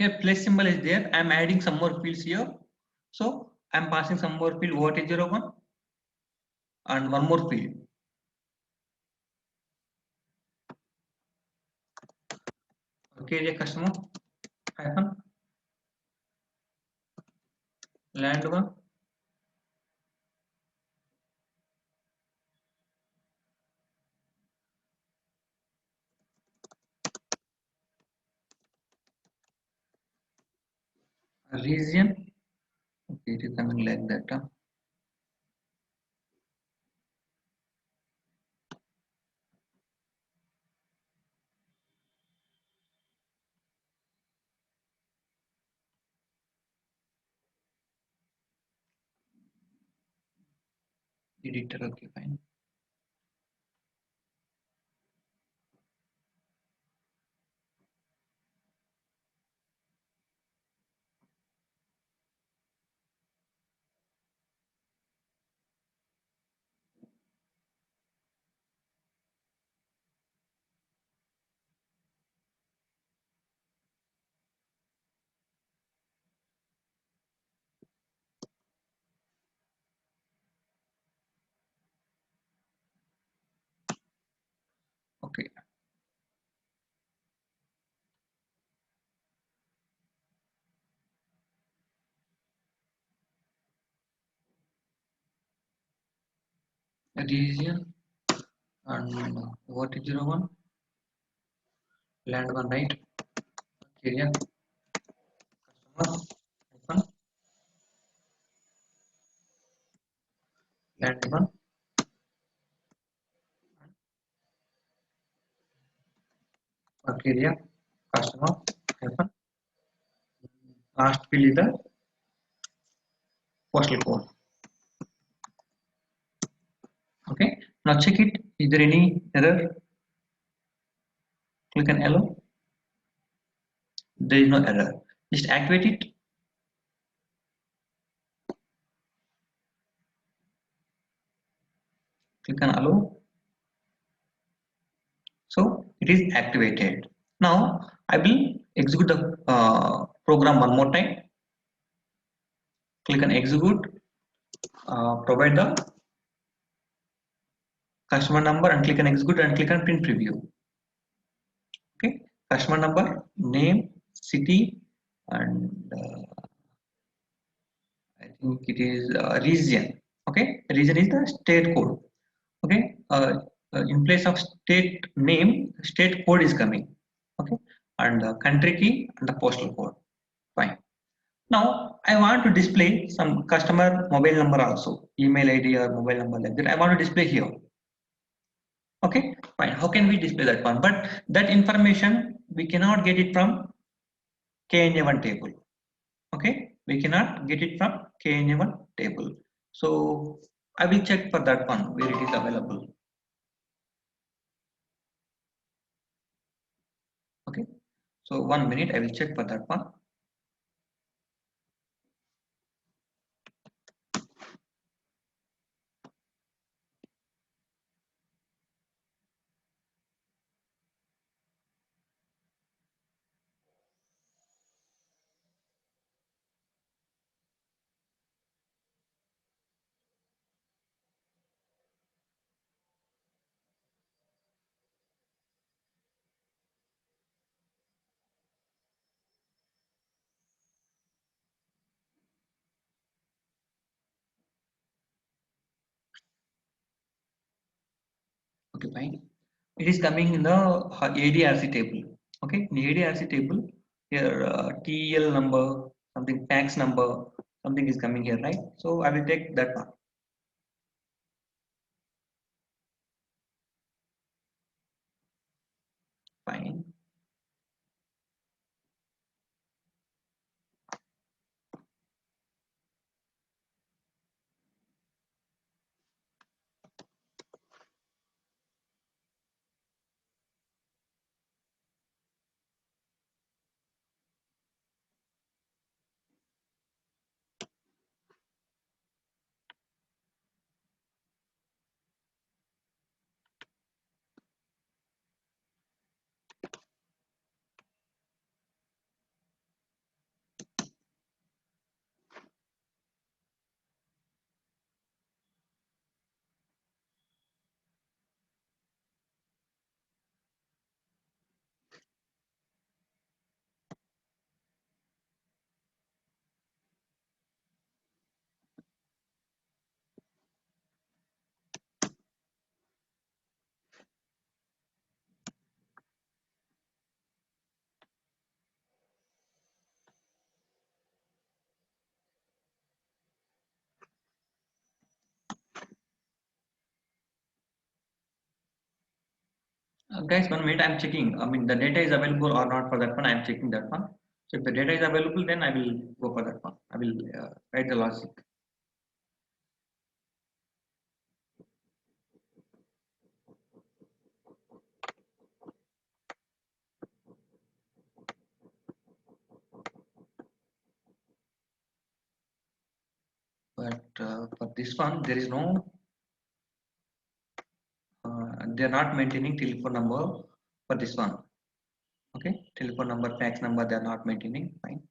Here plus symbol is there. I am adding some more fields here. So I am passing some more field OT01 and one more field. Okay, the customer hyphen land one region. Okay, it is coming like that. Editor, okay, fine. Okay, region and OT01 land one, right? Okay, yeah. Customer hyphen land one. Okay, yeah. Customer hyphen last field is the postal code. Okay, now check it. Is there any error? Click on allow. There is no error. Just activate it. Click on allow. So it is activated. Now I will execute the program one more time. Click on execute. Provide the customer number and click on execute and click on print preview. Okay, customer number, name, city, and I think it is region. Okay, region is the state code. Okay, in place of state name, state code is coming. Okay, and the country key and the postal code. Fine. Now I want to display some customer mobile number also, email ID or mobile number like that. I want to display here. Okay, fine. How can we display that one? But that information we cannot get it from KNA1 table. Okay, we cannot get it from KNA1 table. So I will check for that one where it is available. Okay, so 1 minute, I will check for that one. Okay, fine. It is coming in the ADRC table. Okay, in ADRC table here, TEL number, something tax number, something is coming here, right? So I will take that one. Fine. Guys, 1 minute, I'm checking. I mean, the data is available or not for that one. I'm checking that one. So if the data is available, then I will go for that one. I will write the logic. But for this one, there is no. They are not maintaining telephone number for this one. Okay, telephone number, fax number, they are not maintaining. Fine.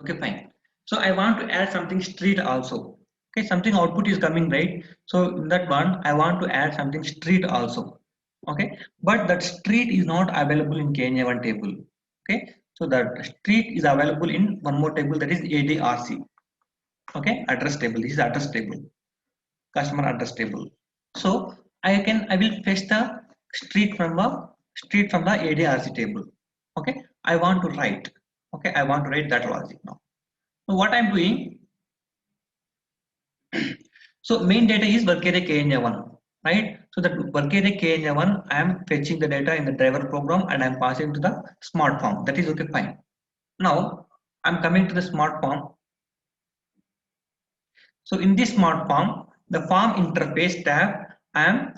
Okay, fine. So I want to add something street also. Okay, something output is coming, right? So in that one, I want to add something street also. Okay, but that street is not available in KNA1 table. Okay, so that street is available in one more table, that is ADRC. Okay, address table. This is address table, customer address table. So I will fetch the street from the ADRC table. Okay, I want to write. Okay, I want to write that logic now. So what I'm doing, so main data is work area KNA1, right? So that work area KNA1, I am fetching the data in the driver program and I'm passing to the smart form. That is okay, fine. Now I'm coming to the smart form. So in this smart form, the form interface tab, I'm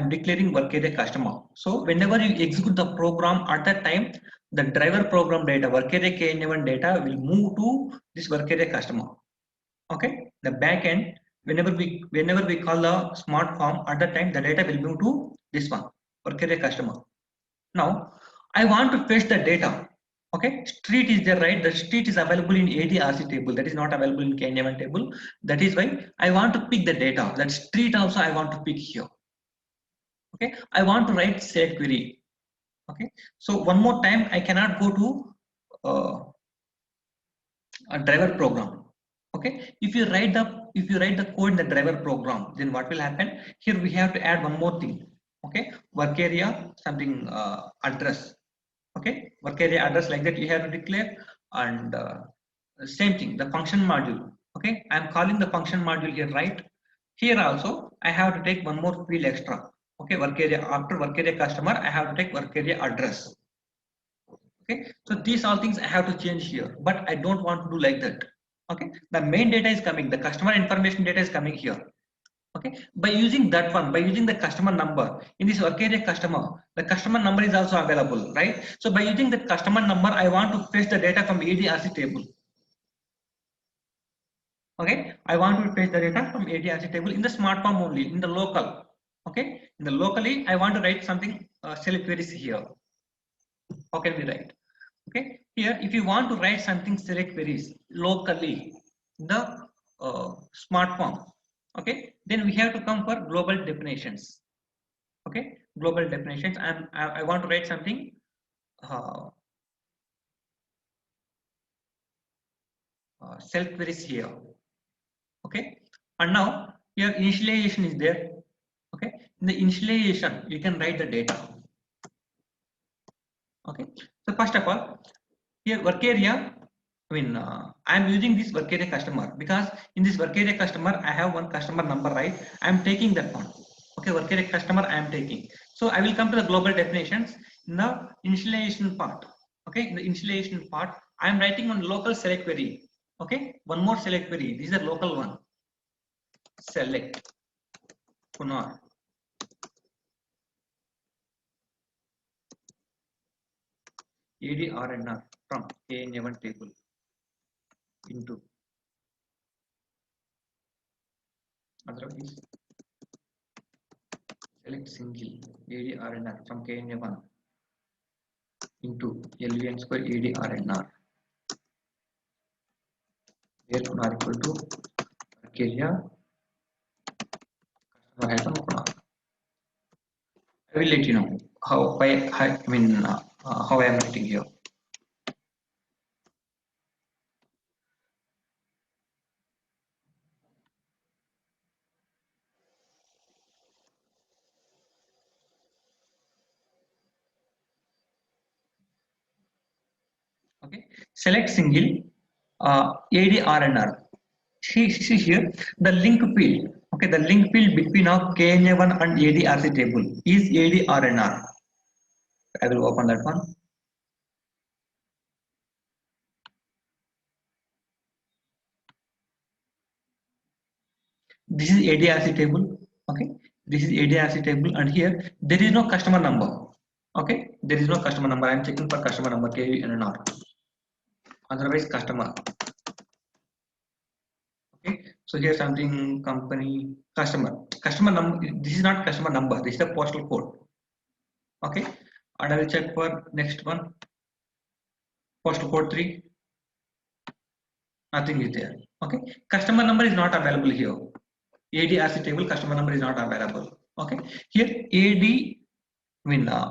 declaring work area customer. So whenever you execute the program at that time, the driver program data, work area KNA1 data will move to this work area customer. Okay, the backend, whenever we call the smart form, at that time the data will move to this one, work area customer. Now I want to fetch the data. Okay, street is there, right? The street is available in ADRC table, that is not available in KNA1 table. That is why I want to pick the data. That street also I want to pick here. Okay, I want to write select query. Okay, so one more time, I cannot go to a driver program. Okay, if you write the code in the driver program, then what will happen here? We have to add one more thing. Okay, work area something address. Okay, work area address, like that you have to declare. And same thing, the function module. Okay, I'm calling the function module here, right? Here also I have to take one more field extra. Okay, work area, after work area customer I have to take work area address. Okay, so these all things I have to change here, but I don't want to do like that. Okay, the main data is coming, the customer information data is coming here. Okay, by using that one, by using the customer number in this work area customer, the customer number is also available, right? So by using the customer number, I want to fetch the data from ADRC table. Okay, I want to fetch the data from ADRC table in the smart form only, in the local. Okay, in the locally I want to write something select queries here. How can we write? Okay, here if you want to write something select queries locally in the smart form, okay, then we have to come for global definitions. Okay, global definitions, and I want to write something uh, self queries here. Okay, and now here initialization is there. Okay, in the initialization you can write the data. Okay, so first of all, here work area, I mean I'm using this work area customer because in this work area customer I have one customer number, right? I'm taking that one. Okay, work area customer I am taking. So I will come to the global definitions in the initialization part. Okay, in the initialization part I am writing one local select query. Okay, one more select query. This is a local one. Select Kunar. ADRNR from KNA1 table into otherwise select single ADRNR from KNA1 into LVN square ADRNR, where Kunar equal to work area customer hyphen Kunar. I will let you know how how I am writing here. Okay, select single ADRNR. See here the link field. Okay, the link field between of KNA1 and ADRC table is ADRNR. I will open that one. This is ADRC table. Okay, this is ADRC table, and here there is no customer number. Okay, there is no customer number. I am checking for customer number KNR. Otherwise, customer. Okay, so here something company customer number. This is not customer number. This is the postal code. Okay, and I will check for next one. Postal code 3. Nothing is there. Okay, customer number is not available here. ADRC table customer number is not available. Okay, here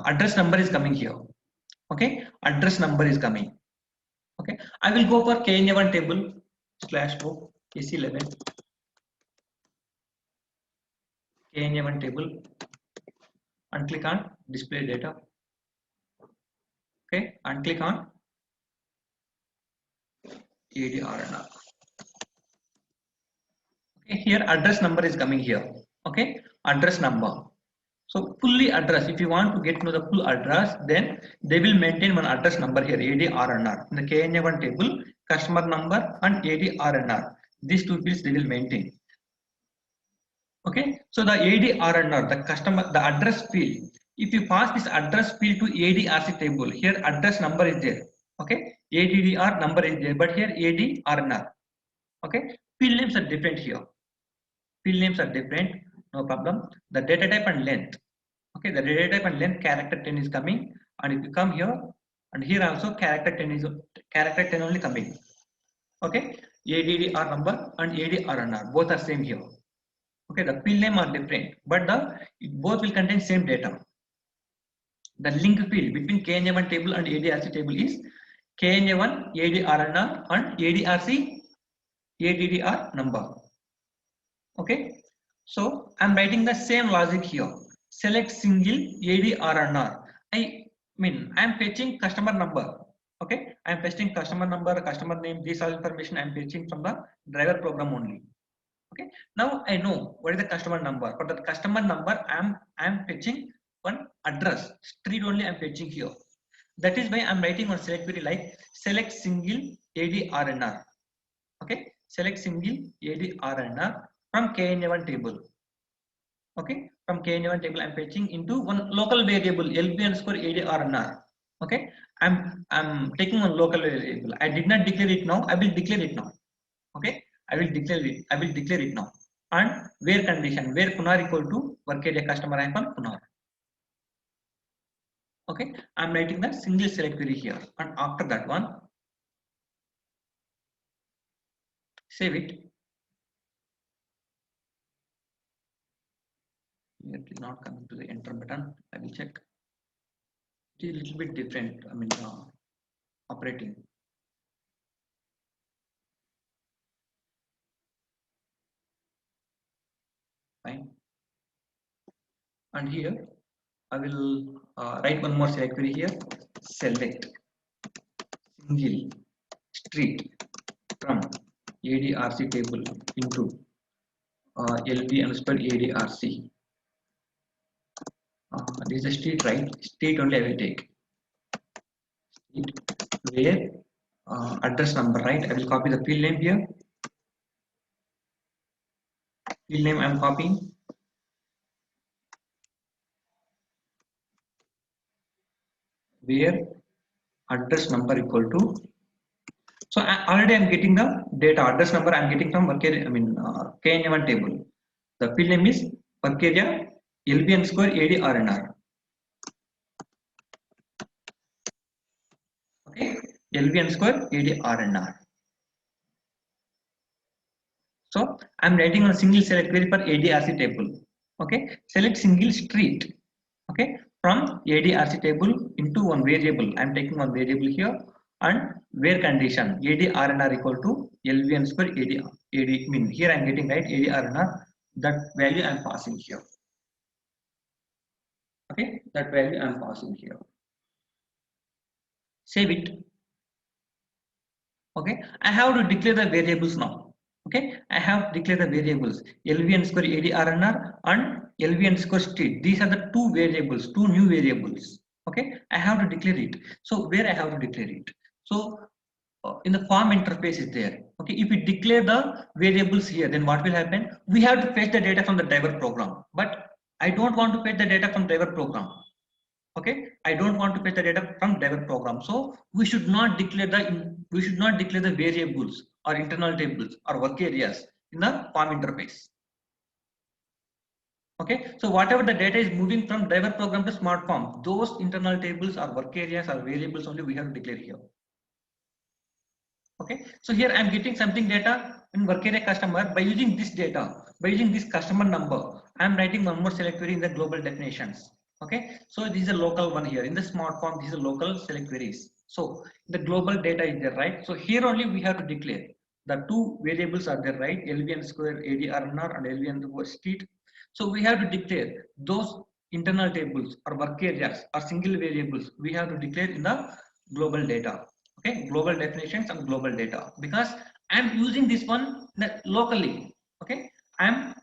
address number is coming here. Okay, address number is coming. Okay, I will go for KNA1 table /o AC11 KNA1 table and click on display data. Okay, and click on ADRNR. Okay, here address number is coming here. Okay, address number. So fully address, if you want to get to know the full address, then they will maintain one address number here, ADRNR. In the KNA1 table, customer number and ADRNR. These two fields they will maintain. Okay, so the ADRNR, the customer, the address field. If you pass this address field to ADRC table, here address number is there. Okay, ADDR number is there, but here ADRNR. Okay, field names are different here. Field names are different, no problem. The data type and length. Okay, the data type and length character 10 is coming, and if you come here and here also character 10 is character 10 only coming. Okay, ADDR number and ADRNR both are same here. Okay, the field name are different, but both will contain same data. The link field between KNA1 table and ADRC table is KNA1 ADRNR and ADRC ADDR number. Okay, so I'm writing the same logic here. Select single ADRNR. I'm fetching customer number. Okay, I'm fetching customer number, customer name, this all information I'm fetching from the driver program only. Okay, now I know what is the customer number. For the customer number, I'm fetching one address, street only I'm fetching here. That is why I'm writing on select query like select single ADRNR. Okay, select single ADRNR from KNA1 table. Okay, from KNA1 table I'm fetching into one local variable LB_ADRNR. Okay, I'm taking one local variable. I did not declare it now. I will declare it now. Okay, I will declare it now. And where condition, where Kunar equal to work area customer icon Kunar. Okay, I'm writing the single select query here, and after that one, save it. It is not coming to the enter button. I will check. It is a little bit different. Operating. Fine. And here I will write one more select query here. Select single street from ADRC table into LB_ADRC. This is a street, right? Street only I will take. Street where address number, right? I will copy the field name here. Field name I am copying. Where address number equal to. So already I am getting the data address number I am getting from work area, KNA1 table. The field name is work area LB_ADRNR. Okay, LB_ADRNR. So I'm writing on single select query for ADRC table. Okay, select single street. Okay, from ADRC table into one variable. I'm taking one variable here, and where condition ADRNR equal to LB_AD. Here I'm getting right ADRNR. That value I'm passing here. Okay, that value I'm passing here. Save it. Okay, I have to declare the variables now. Okay, I have declared the variables LV underscore ADRNR and LV underscore state. These are the two variables, two new variables. Okay, I have to declare it. So where I have to declare it? So in the form interface is there. Okay, if we declare the variables here, then what will happen? We have to fetch the data from the driver program, but I don't want to fetch the data from driver program. Okay, I don't want to fetch the data from driver program, so we should not declare the variables or internal tables or work areas in the form interface. Okay, so whatever the data is moving from driver program to smart form, those internal tables or work areas or variables only we have to declare here. Okay, so here I am getting something data in work area customer. By using this data, by using this customer number, I am writing one more select query in the global definitions. Okay, so this is a local one here in the smart form. This is a local select queries. So the global data is there, right? So here only we have to declare the two variables are there, right? LV underscore ADRNR and LV underscore state. So we have to declare those internal tables or work areas or single variables we have to declare in the global data. Okay, global definitions and global data, because I'm using this one locally. Okay, I'm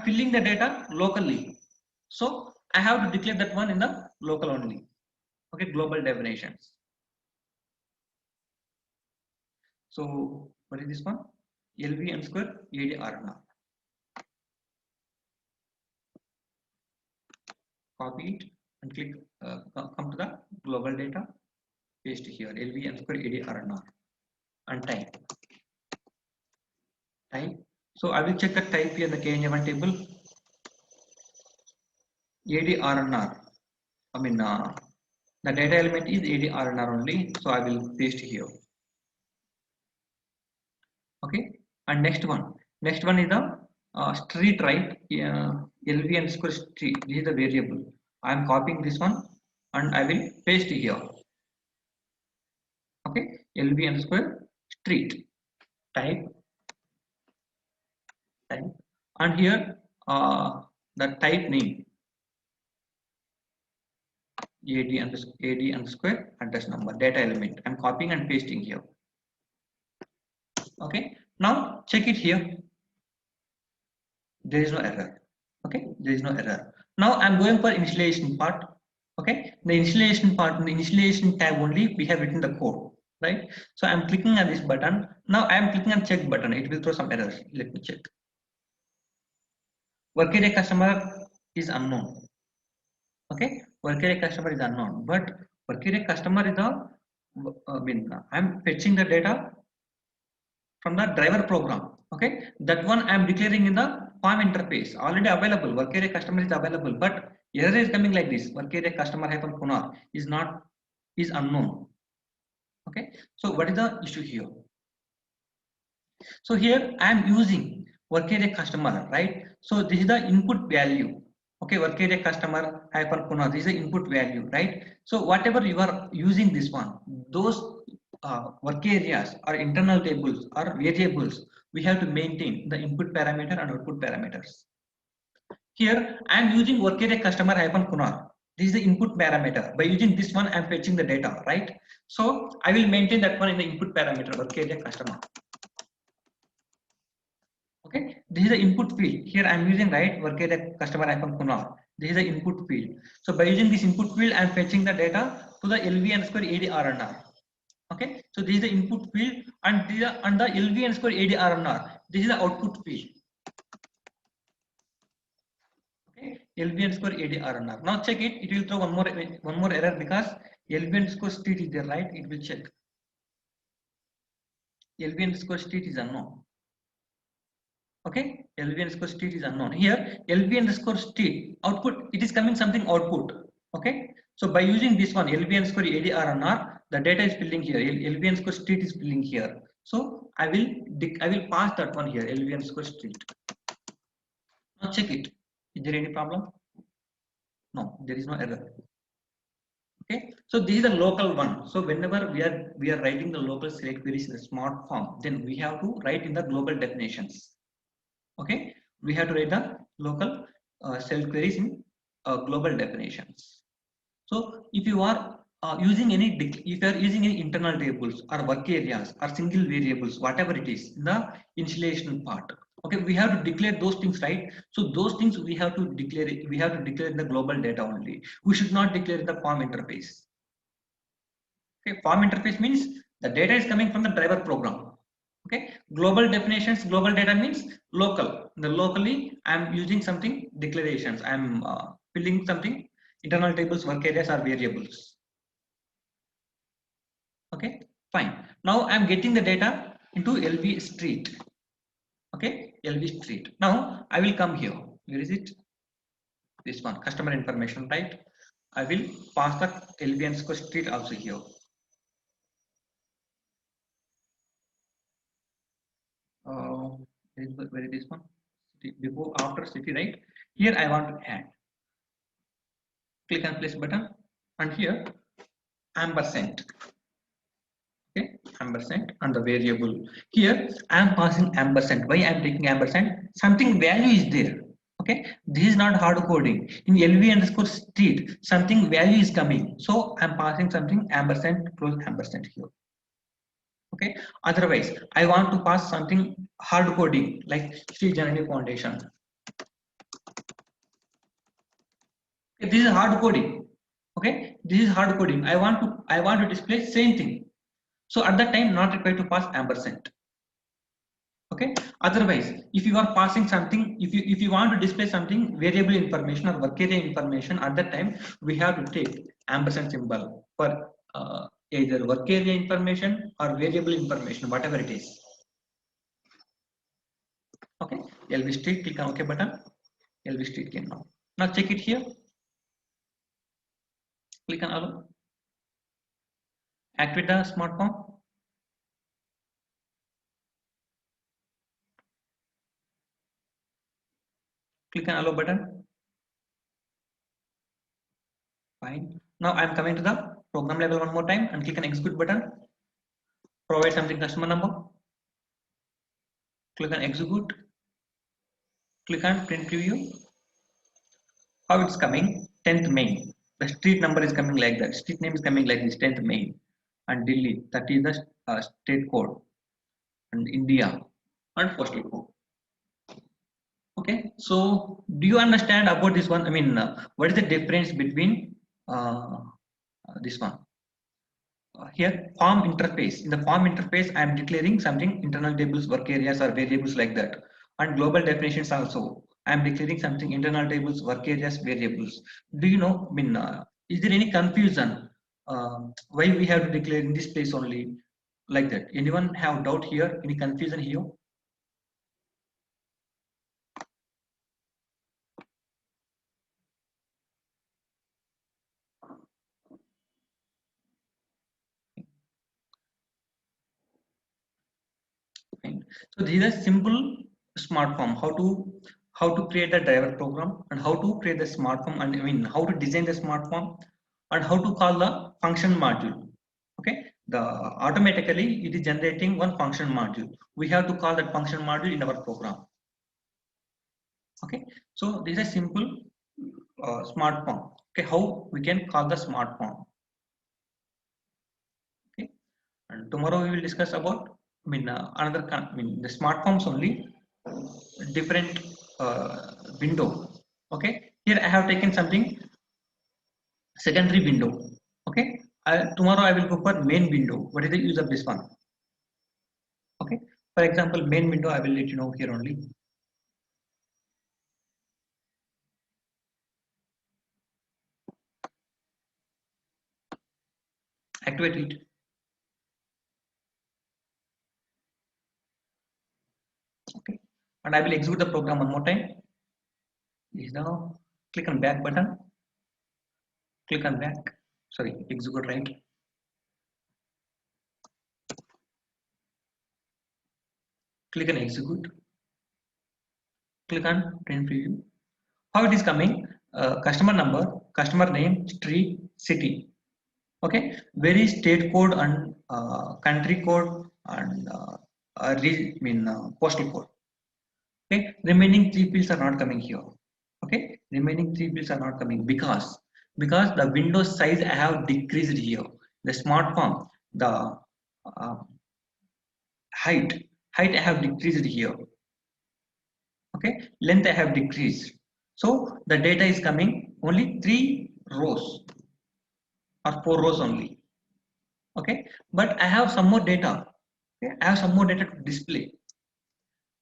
filling the data locally, so I have to declare that one in the local only. Okay, global definitions. So what is this one? LV underscore ADRNR. Copy it and click come to the global data, paste here LV underscore ADRNR and type. So I will check the type here in the KNA1 table. ADRNR. I mean, the data element is ADRNR only, so I will paste here. Okay, and next one is the street, right? LV underscore street. This is the variable. I am copying this one and I will paste here. Okay, LV underscore street. Type, and here the type name AD underscore address number data element. I'm copying and pasting here. Okay, now check it here. There is no error. Okay, there is no error. Now I'm going for initialization part. Okay, the initialization part, in the initialization tab only we have written the code, right? So I'm clicking on this button. Now I am clicking on check button. It will throw some errors. Let me check. Work area customer is unknown. Okay, work area customer is unknown, but work area customer is the I'm fetching the data from the driver program. Okay, that one I am declaring in the form interface already available. Work area customer is available, but error is coming like this. Work area customer hyphen Kunar is unknown. Okay, so what is the issue here? So here I am using work area customer, right? So this is the input value. Okay, work area customer hyphen Kunar, this is the input value, right? So whatever you are using this one, those work areas or internal tables or variables, we have to maintain the input parameter and output parameters. Here I am using work area customer hyphen Kunar. This is the input parameter. By using this one, I am fetching the data, right? So I will maintain that one in the input parameter work area customer. Okay, this is the input field. Here I am using right work area customer icon Kunar. This is the input field. So by using this input field, I am fetching the data to the LV underscore ADRNR. Okay, so this is the input field, and the LV underscore ADRNR. This is the output field. Okay, LV underscore ADRNR. Now check it. It will throw one more error because LV underscore state is there, right? It will check. LV underscore state is unknown. Okay, LV underscore state is unknown. Here LV underscore state output, it is coming something output. Okay, so by using this one LV underscore ADRNR, the data is filling here. LV underscore state is filling here. So I will pass that one here LV underscore state. Now check it. Is there any problem? No, there is no error. Okay, so this is the local one. So whenever we are writing the local select queries in a smart form, then we have to write in the global definitions. Okay, we have to write the local select queries in global definitions. So if you are using any if you are using any internal tables or work areas or single variables, whatever it is in the initialization part, okay, we have to declare those things, right? So those things we have to declare it, we have to declare in the global data only. We should not declare in the form interface. Okay, form interface means the data is coming from the driver program. Okay, global definitions, global data means local. The locally I'm using something declarations, I'm filling something internal tables, work areas or variables. Okay, fine. Now I'm getting the data into LV street. Okay, LV street. Now I will come here. Where is it? This one, customer information, right? I will pass the LV underscore street also here. Where is this one? City, before, after city, right? Here I want to add. Click on place button, and here ampersand. Okay, ampersand and the variable. Here I am passing ampersand. Why I am taking ampersand? Something value is there. Okay, this is not hard coding. In LV underscore street, something value is coming, so I am passing something ampersand, close ampersand here. Okay, otherwise I want to pass something hard coding like Sri Janani Foundation. Okay, this is hard coding. Okay, this is hard coding. I want to display same thing. So at that time not required to pass ampersand. Okay, otherwise if you are passing something, if you want to display something variable information or work area information, at that time we have to take ampersand symbol for either work area information or variable information, whatever it is. Okay, LV street, click on OK button. LV street came now. Now check it here. Click on allow. Activate the smart form. Click on allow button. Fine. Now I'm coming to the program level one more time and click on execute button. Provide something customer number. Click on execute. Click on print preview. How it's coming? 10th May. The street number is coming like that. Street name is coming like this, 10th May. And Delhi, that is the state code. And India and postal code. Okay, so do you understand about this one? I mean, what is the difference between this one? Here form interface. In the form interface I am declaring something internal tables, work areas or variables like that, and global definitions also I am declaring something internal tables, work areas, variables. Do you know, I mean, is there any confusion why we have to declare in this place only like that? Anyone have doubt here? Any confusion here? Fine. So these are simple smart form. How to create the driver program and how to create the smart form, and I mean how to design the smart form and how to call the function module. Okay, the automatically it is generating one function module. We have to call that function module in our program. Okay, so this is a simple smart form. Okay, how we can call the smart form. Okay, and tomorrow we will discuss about, I mean, the smart forms only, different window. Okay, here I have taken something secondary window. Okay, tomorrow I will go for main window. What is the use of this one? Okay, for example, main window I will let you know here only. Activate it. Okay, and I will execute the program one more time. Now click on back button. Click on back. Sorry, execute right. Click on execute. Click on print preview. How it is coming? Customer number, customer name, street, city. Okay, very state code and country code and postal code. Okay, remaining three fields are not coming here. Okay, remaining three fields are not coming because because the window size I have decreased here. The smart form, the uh, height I have decreased here. Okay, length I have decreased. So the data is coming only 3 rows or 4 rows only. Okay, but I have some more data. Okay, I have some more data to display.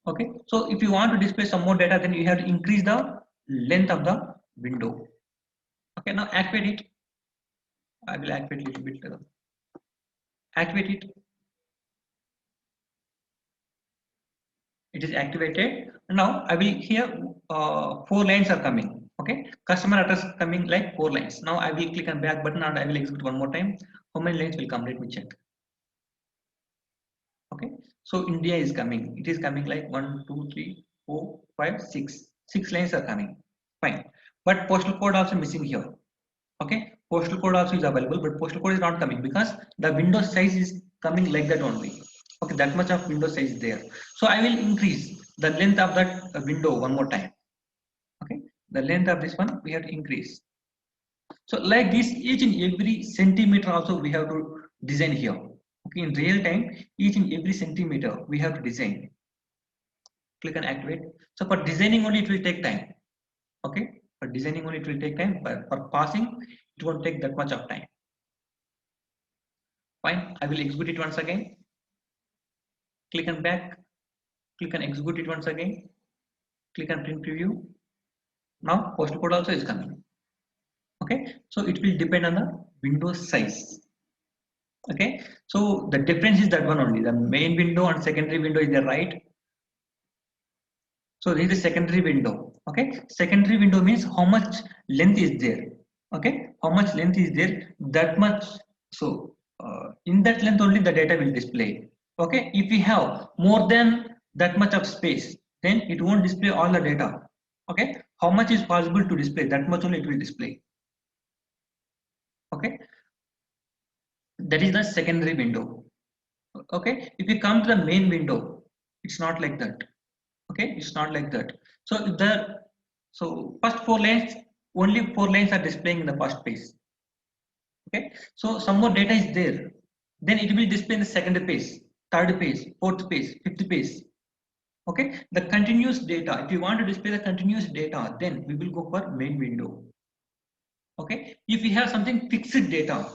Okay, so if you want to display some more data, then you have to increase the length of the window. Okay, now activate it. I will activate a little bit. Activate it. It is activated. Now I will here 4 lines are coming. Okay, customer address coming like 4 lines. Now I will click on back button and I will execute one more time. How many lines will come? Let me check. Okay, so India is coming. It is coming like 1, 2, 3, 4, 5, 6. 6 lines are coming. Fine, but postal code also missing here. Okay, postal code also is available, but postal code is not coming because the window size is coming like that only. Okay, that much of window size is there. So I will increase the length of that window one more time. Okay, the length of this one we have to increase. So like this, each and every centimeter also we have to design here. Okay, in real time, each and every centimeter we have to design. Click on activate. So for designing only it will take time. Okay, for designing only it will take time, but for passing it won't take that much of time. Fine, I will execute it once again. Click on back. Click on execute it once again. Click on print preview. Now postal code also is coming. Okay, so it will depend on the window size. Okay, so the difference is that one only. The main window and secondary window is there, right? So this is the secondary window. Okay, secondary window means how much length is there. Okay, how much length is there, that much. So in that length only the data will display. Okay, if we have more than that much of space, then it won't display all the data. Okay, how much is possible to display, that much only it will display. Okay, that is the secondary window. Okay, if we come to the main window, it's not like that. Okay, it's not like that. So so first 4 lines, only 4 lines are displaying in the first page. Okay, so some more data is there, then it will display in the second page, third page, fourth page, fifth page. Okay, the continuous data, if you want to display the continuous data, then we will go for main window. Okay, if we have something fixed data,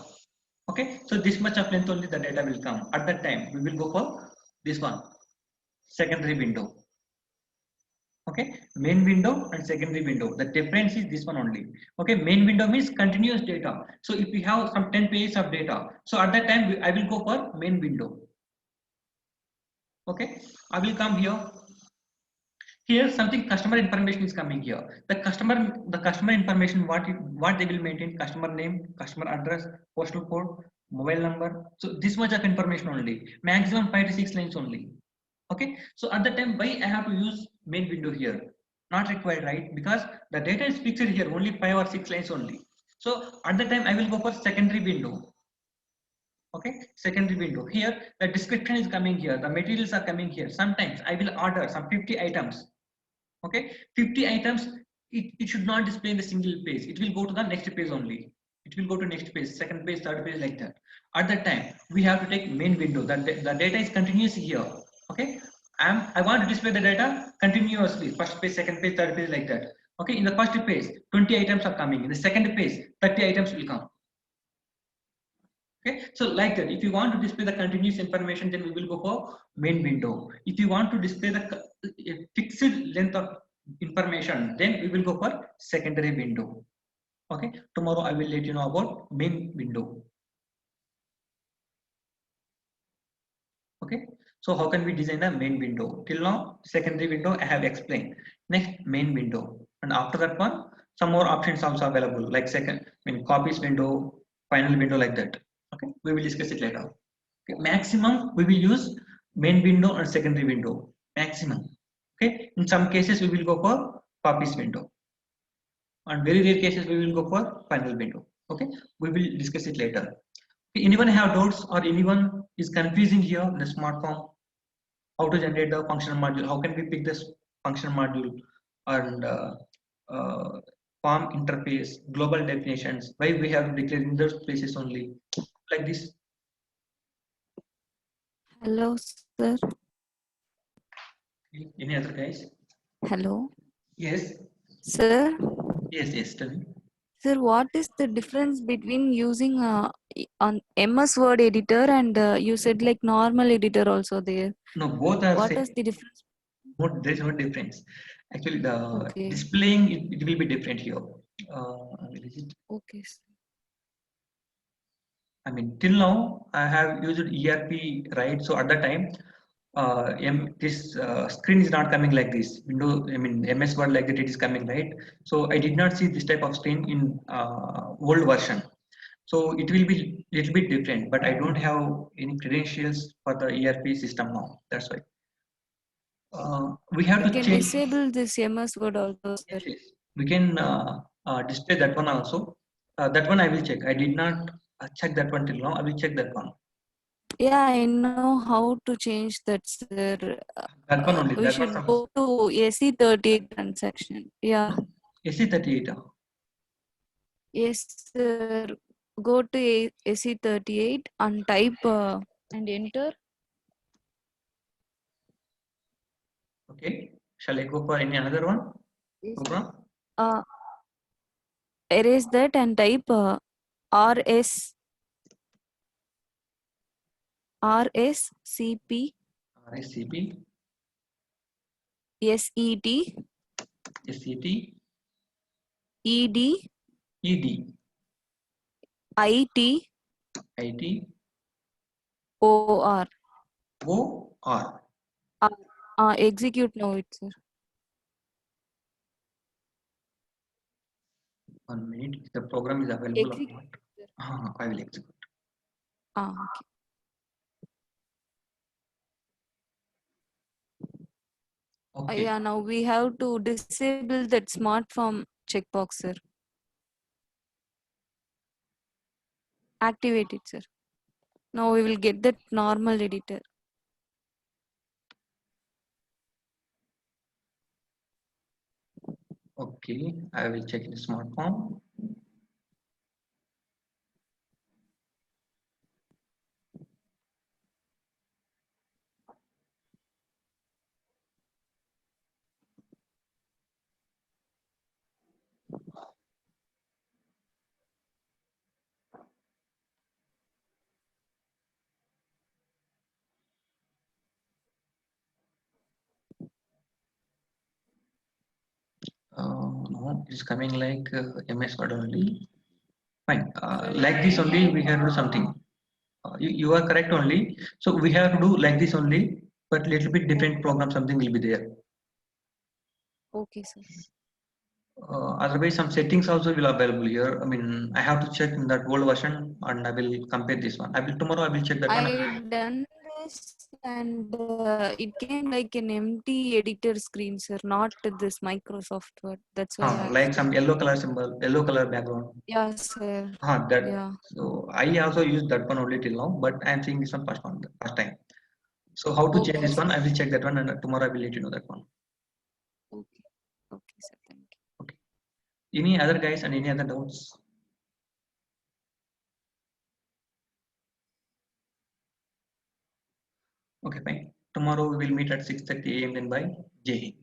okay, so this much of length only the data will come. At that time we will go for this one, secondary window. Okay, main window and secondary window, the difference is this one only. Okay, main window means continuous data. So if we have some 10 pages of data, so at that time I will go for main window. Okay, I will come here. Here something customer information is coming here. The customer information, what they will maintain: customer name, customer address, postal code, mobile number. So this much of information only, maximum 5 to 6 lines only. Okay, so at that time why I have to use main window here? Not required, right? Because the data is fixed here, only 5 or 6 lines only. So at that time I will go for secondary window. Okay, secondary window. Here the description is coming here, the materials are coming here. Sometimes I will order some 50 items. Okay, 50 items, it should not display in the single page, it will go to the next page only. It will go to next page, second page, third page, like that. At that time we have to take main window, that the data is continuous here. Okay, I want to display the data continuously, first page, second page, third page, like that. Okay, in the first page 20 items are coming, in the second page 30 items will come. Okay, so like that, if you want to display the continuous information, then we will go for main window. If you want to display the fixed length of information, then we will go for secondary window. Okay, tomorrow I will let you know about main window. Okay, so how can we design the main window? Till now secondary window I have explained. Next, main window, and after that one some more options also available, like copies window, final window, like that. Okay, we will discuss it later. Okay, maximum we will use main window and secondary window, maximum. Okay, in some cases we will go for copies window, and very rare cases we will go for final window. Okay, we will discuss it later. Okay, anyone have doubts or anyone is confusing here in the smart form? How to generate the functional module, how can we pick this functional module, and uh, form interface, global definitions. Why we have to declare in those places only, like this. Hello, sir. Any other guys? Hello. Yes. Sir. Yes. Tell me. Sir, what is the difference between using on MS Word editor and you said like normal editor also there? No, both are What same. is the difference? There is no difference. Actually, the Okay. displaying it will be different here. Where is it? Okay, sir. I mean, till now I have used ERP, right? So at the time, this screen is not coming like this. MS Word like that it is coming, right? So I did not see this type of screen in old version. So it will be little bit different, but I don't have any credentials for the ERP system now. That's why we have We to can change. disable this MS Word also, sir. Yes. We can display that one also. That one I will check. I did not check that one till now. I will check that one. Yeah, I know how to change that, sir. That one only. We That was should some go to SE38 transaction. Yeah. SC38. Yes, sir. Go to SE38 and type and enter. Okay. Shall I go for any another one Yes. program? Uh, Erase that and type RS RSCP RSCP, SET SCT, ED ED, IT IT, OR. OR. Execute now it, sir. 1 minute. If the program is available or Execute, not. sir. I will execute. Okay. Okay. Yeah, now we have to disable that smart form checkbox, sir. Activate it, sir. Now we will get that normal editor. Okay. I will check the smart form. No, it's coming like MS Word only. Fine. Like this only, we have to do something. You are correct only. So we have to do like this only, but little bit different program. Something will be there. Okay, sir. Otherwise, some settings also will available here. I mean, I have to check in that old version, and I will compare this one. I will tomorrow. I will check that one. I done this and it came like an empty editor screen, sir, not this Microsoft Word. That's why I Like asked some you. yellow color symbol, yellow color background. Yeah, sir. That. Yeah. So I also used that one only till now, but I am seeing this one first time. So how to change Okay, this sir. one? I will check that one, and tomorrow I will let you know that one. Okay. Okay, sir. Thank you. Okay. Any other guys and any other doubts? Okay, fine. Tomorrow we will meet at 6:30 a.m. then by Jai Hind.